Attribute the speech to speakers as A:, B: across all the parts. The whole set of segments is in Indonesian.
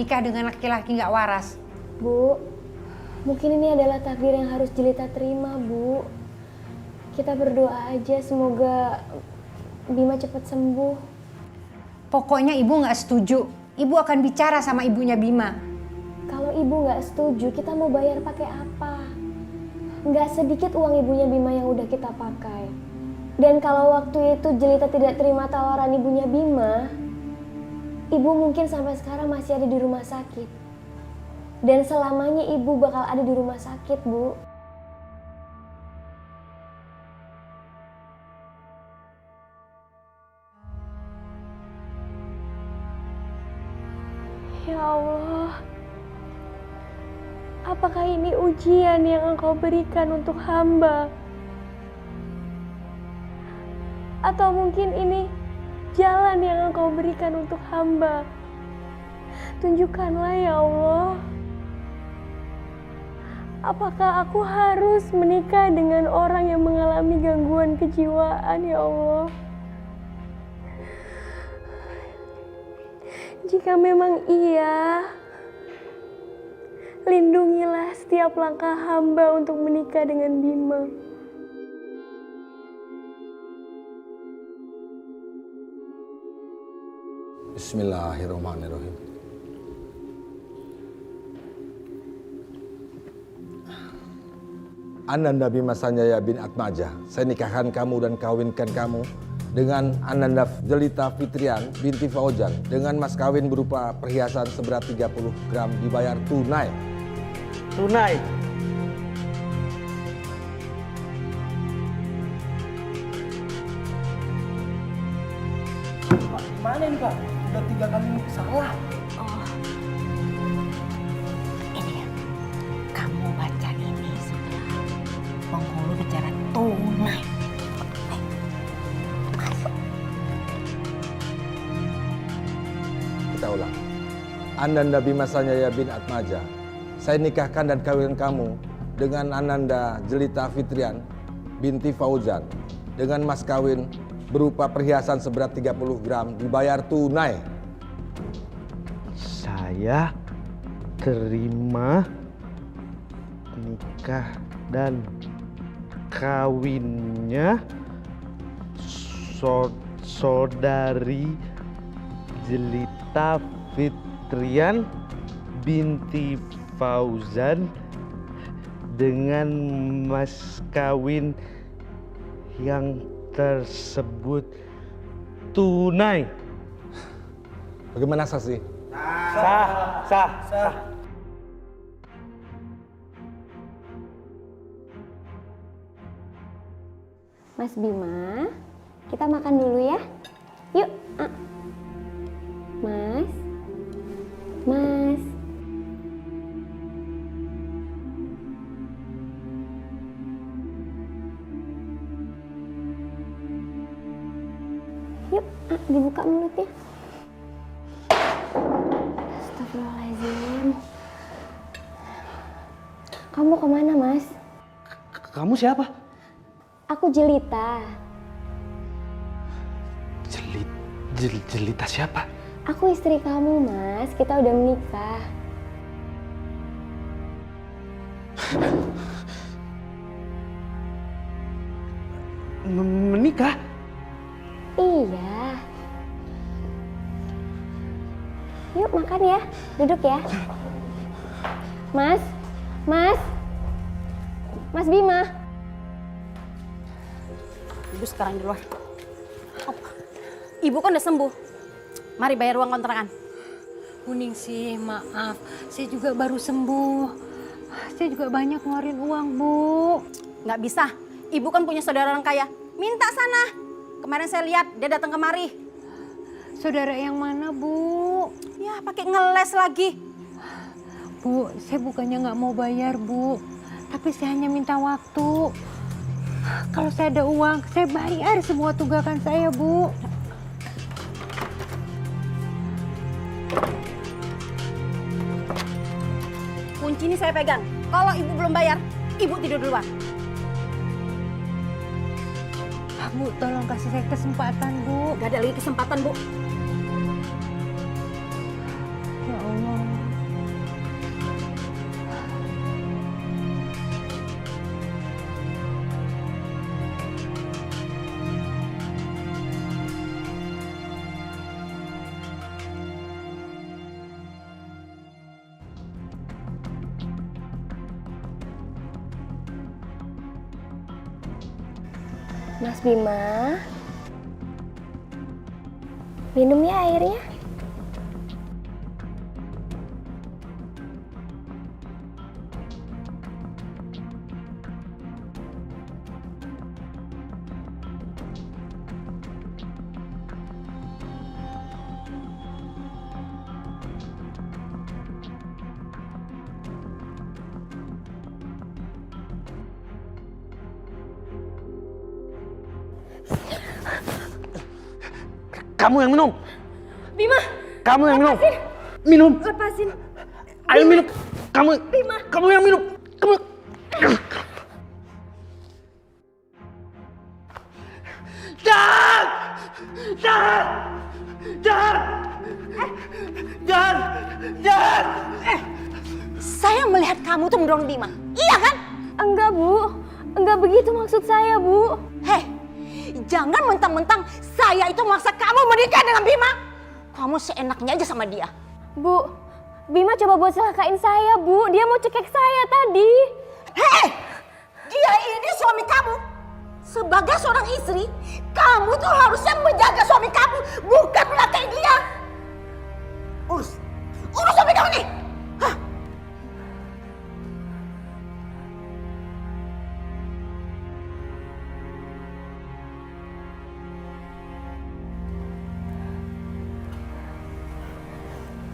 A: menikah dengan laki-laki nggak waras.
B: Bu, mungkin ini adalah takdir yang harus Jelita terima, Bu. Kita berdoa aja semoga Bima cepat sembuh.
A: Pokoknya ibu nggak setuju. Ibu akan bicara sama ibunya Bima.
B: Kalau ibu nggak setuju, kita mau bayar pakai apa? Nggak sedikit uang ibunya Bima yang udah kita pakai. Dan kalau waktu itu Jelita tidak terima tawaran ibunya Bima, ibu mungkin sampai sekarang masih ada di rumah sakit. Dan selamanya ibu bakal ada di rumah sakit, Bu. Ya Allah, apakah ini ujian yang Engkau berikan untuk hamba? Atau mungkin ini jalan yang Engkau berikan untuk hamba? Tunjukkanlah ya Allah. Apakah aku harus menikah dengan orang yang mengalami gangguan kejiwaan ya Allah? Jika memang iya, lindungilah setiap langkah hamba untuk menikah dengan Bima.
C: Bismillahirrahmanirrahim. Ananda Bima Sanjaya bin Atmaja, saya nikahkan kamu dan kawinkan kamu dengan Ananda Jelita Fitrian binti Fauzan dengan mas kawin berupa perhiasan seberat 30 gram dibayar tunai.
D: Tunai. Pak, gimana ini Pak? Udah 3 kali salah.
E: Ini ya, kamu baca ini setelah penghulu bicara tunai.
C: Kita ulang. Ananda Bima Sanjaya bin Atmaja, saya nikahkan dan kawinkan kamu dengan Ananda Jelita Fitrian binti Fauzan dengan mas kawin berupa perhiasan seberat 30 gram dibayar tunai.
D: Saya terima nikah dan kawinnya saudari Jelita Fitrian binti Fauzan dengan mas kawin yang tersebut tunai.
C: Bagaimana saksi?
D: Sah.
B: Mas Bima, kita makan dulu ya. Yuk. Mas. Yuk, dibuka mulutnya. Astagfirullahaladzim. Kamu kemana, Mas?
D: Kamu siapa?
B: Aku Jelita.
D: Jelita siapa?
B: Aku istri kamu, Mas. Kita udah menikah.
D: Menikah?
B: Iya. Yuk makan ya. Duduk ya. Mas Bima.
E: Ibu sekarang di luar. Oh, ibu kan udah sembuh. Mari bayar uang kontrakan.
A: Kuning sih, maaf. Saya juga baru sembuh. Saya juga banyak ngeluarin uang, Bu.
E: Nggak bisa. Ibu kan punya saudara orang kaya. Minta sana. Kemarin saya lihat dia datang kemari.
A: Saudara yang mana, Bu?
E: Ya pakai ngeles lagi.
A: Bu, saya bukannya nggak mau bayar, Bu. Tapi saya hanya minta waktu. Kalau saya ada uang, saya bayar semua tunggakan saya, Bu.
E: Kunci ini saya pegang. Kalau ibu belum bayar, ibu tidur duluan.
A: Bu, tolong kasih saya kesempatan, Bu.
E: Gak ada lagi kesempatan, Bu.
A: Ya Allah.
B: Mas Bima, minum ya airnya.
D: Kamu yang minum.
B: Bima,
D: Kamu yang minum. Minum.
B: lepasin.
D: Ayo minum. Kamu.
B: Bima.
D: Kamu yang minum. Kamu. Jangan. Jangan. Jangan. Jangan. Jangan.
E: Saya melihat kamu tuh mendorong Bima. Iya kan?
B: Enggak, Bu. Enggak begitu maksud saya, Bu.
E: Heh, jangan mentang-mentang saya itu maksa kamu menikah dengan Bima. Kamu seenaknya aja sama dia.
B: Bu, Bima coba buat celakain saya, Bu. Dia mau cekek saya tadi.
E: Hei, dia ini suami kamu. Sebagai seorang istri, kamu tuh harusnya menjaga suami kamu, bukan melakain dia. Urus suami kamu nih. Hah?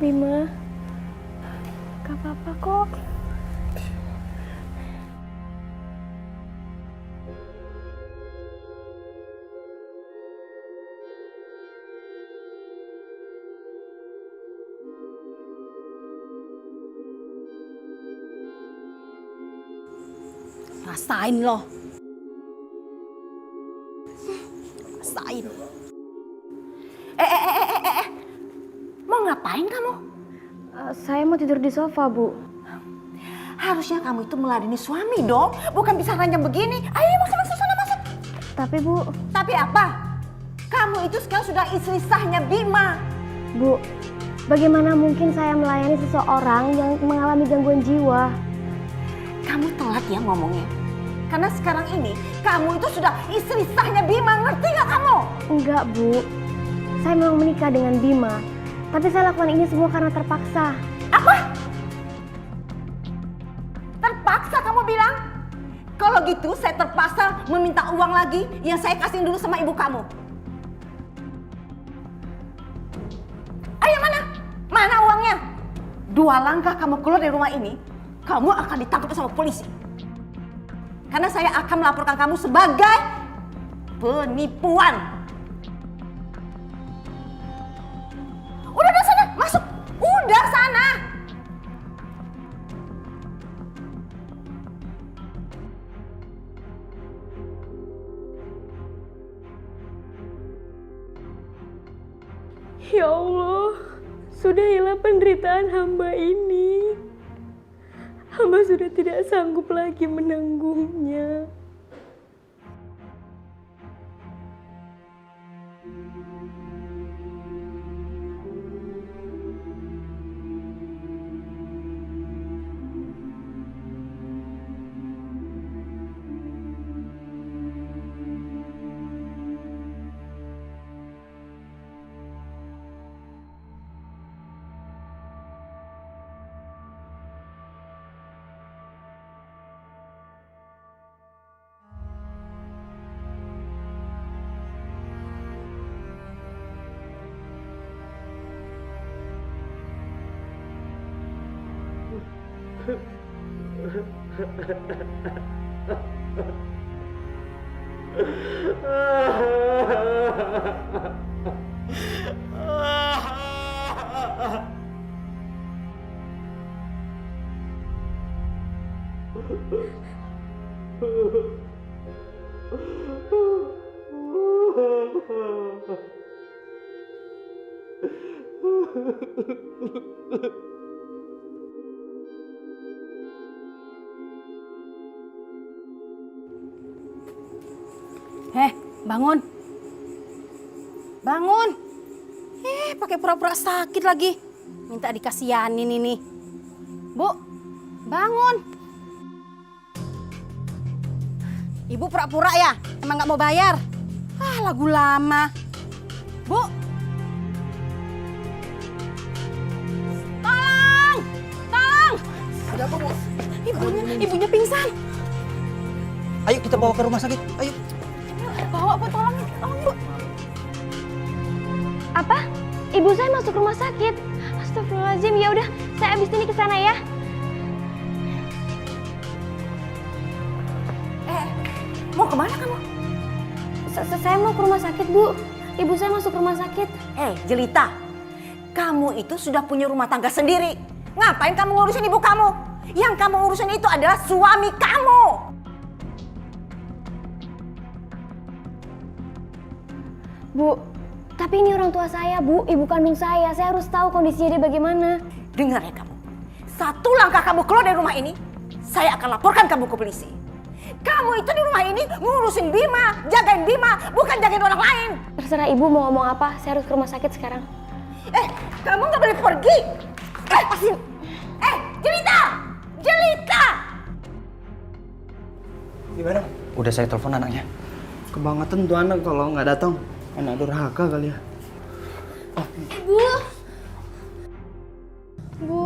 B: Bima, gak apa-apa kok.
E: Rasain loh. Rasain. Mau ngapain kamu?
B: Saya mau tidur di sofa, Bu.
E: Harusnya kamu itu meladeni suami dong, bukan bisa ranjang begini. Ayo masuk sana masuk.
B: Tapi, Bu,
E: Tapi apa? Kamu itu sekarang sudah istri sahnya Bima.
B: Bu, bagaimana mungkin saya melayani seseorang yang mengalami gangguan jiwa?
E: Kamu telat ya ngomongnya. Karena sekarang ini kamu itu sudah istri sahnya Bima, ngerti gak kamu?
B: Enggak, Bu. Saya memang menikah dengan Bima. Tapi saya lakukan ini semua karena terpaksa.
E: Apa? Terpaksa kamu bilang? Kalau gitu saya terpaksa meminta uang lagi yang saya kasih dulu sama ibu kamu. Ayo mana? Mana uangnya? 2 langkah kamu keluar dari rumah ini, kamu akan ditangkap sama polisi. Karena saya akan melaporkan kamu sebagai penipuan. Udah sana, masuk. Udah sana.
B: Ya Allah, sudahilah penderitaan hamba ini. Hamba sudah tidak sanggup lagi menanggungnya.
E: Bangun. Bangun. Pakai pura-pura sakit lagi. Minta dikasihanin ini. Bu, bangun. Ibu pura-pura ya, emang nggak mau bayar. Ah, lagu lama. Bu. Tolong! Tolong!
F: Ada apa, Bu?
E: Ibunya pingsan.
F: Ayo kita bawa ke rumah sakit. Ayo.
E: Bawa, Bu, tolong, Bu.
B: Apa? Ibu saya masuk rumah sakit. Astagfirullahaladzim, ya udah, saya abis ini ke sana ya.
E: Mau kemana kamu?
B: Saya mau ke rumah sakit, Bu. Ibu saya masuk rumah sakit.
E: Jelita, kamu itu sudah punya rumah tangga sendiri. Ngapain kamu ngurusin ibu kamu? Yang kamu urusin itu adalah suami kamu.
B: Bu, tapi ini orang tua saya, Bu. Ibu kandung saya. Saya harus tahu kondisinya dia bagaimana.
E: Dengar ya kamu. Satu langkah kamu keluar dari rumah ini, saya akan laporkan kamu ke polisi. Kamu itu di rumah ini ngurusin Bima, jagain Bima, bukan jagain orang lain.
B: Terserah Ibu mau ngomong apa. Saya harus ke rumah sakit sekarang.
E: Kamu nggak boleh pergi. Lepasin. Jelita! Jelita!
F: Gimana? Udah saya telepon anaknya.
D: Kebangetan tuh anak kalau nggak datang. Anak durhaka kali ya.
B: Bu. Bu.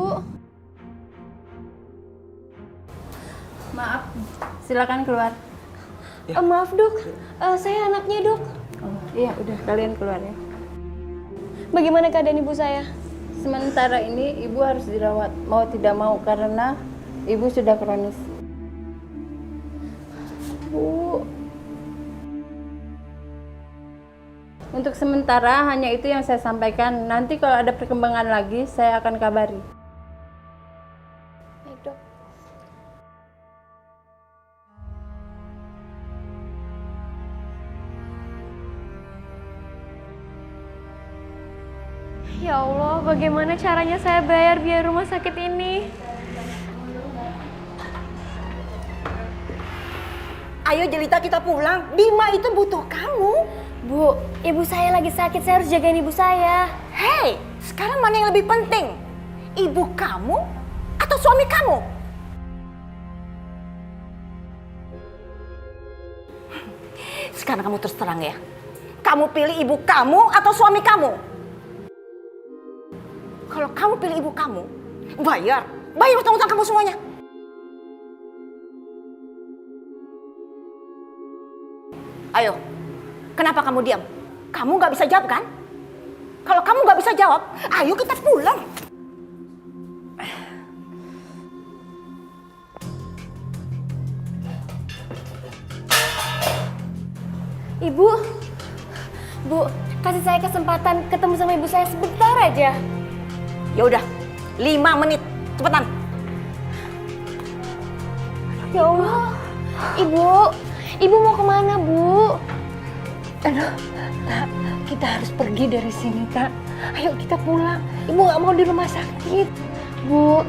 A: Maaf, silakan keluar.
B: Maaf, Dok. Saya anaknya, Dok.
A: Oh, iya, udah kalian keluar ya.
B: Bagaimana keadaan ibu saya?
A: Sementara ini ibu harus dirawat, mau tidak mau karena ibu sudah kronis.
B: Bu.
A: Untuk sementara hanya itu yang saya sampaikan. Nanti kalau ada perkembangan lagi saya akan kabari.
B: Baik, Dok. Ya Allah, bagaimana caranya saya bayar biaya rumah sakit ini?
E: Ayo Jelita, kita pulang. Bima itu butuh kamu.
B: Bu, ibu saya lagi sakit, saya harus jagain ibu saya.
E: Hei, sekarang mana yang lebih penting? Ibu kamu atau suami kamu? Sekarang kamu terus terang ya. Kamu pilih ibu kamu atau suami kamu? Kalau kamu pilih ibu kamu, bayar utang-utang kamu semuanya. Ayo, kenapa kamu diam? Kamu nggak bisa jawab kan? Kalau kamu nggak bisa jawab, ayo kita pulang.
B: Ibu, Bu, kasih saya kesempatan ketemu sama ibu saya sebentar aja.
E: Ya udah, 5 menit, cepetan.
B: Ya Allah, Ibu mau kemana, Bu?
A: Aduh, Tak, kita harus pergi dari sini, Tak. Ayo kita pulang. Ibu nggak mau di rumah sakit.
B: Bu,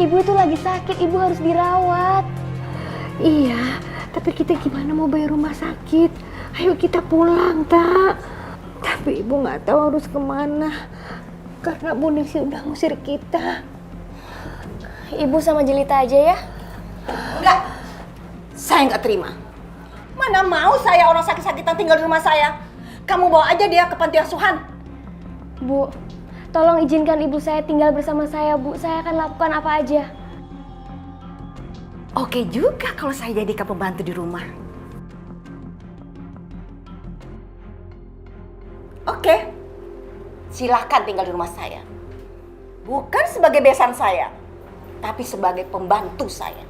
B: Ibu itu lagi sakit, Ibu harus dirawat.
A: Iya, tapi kita gimana mau bayar rumah sakit? Ayo kita pulang, Tak. Tapi ibu nggak tahu harus kemana. Karena Bu Ningsi udah ngusir kita.
B: Ibu sama Jelita aja ya?
E: Enggak, saya nggak terima. Mana mau saya orang sakit-sakitan tinggal di rumah saya. Kamu bawa aja dia ke panti asuhan.
B: Bu, tolong izinkan ibu saya tinggal bersama saya, Bu. Saya akan lakukan apa aja.
E: Oke juga kalau saya jadikan pembantu di rumah. Oke, silahkan tinggal di rumah saya. Bukan sebagai besan saya, tapi sebagai pembantu saya.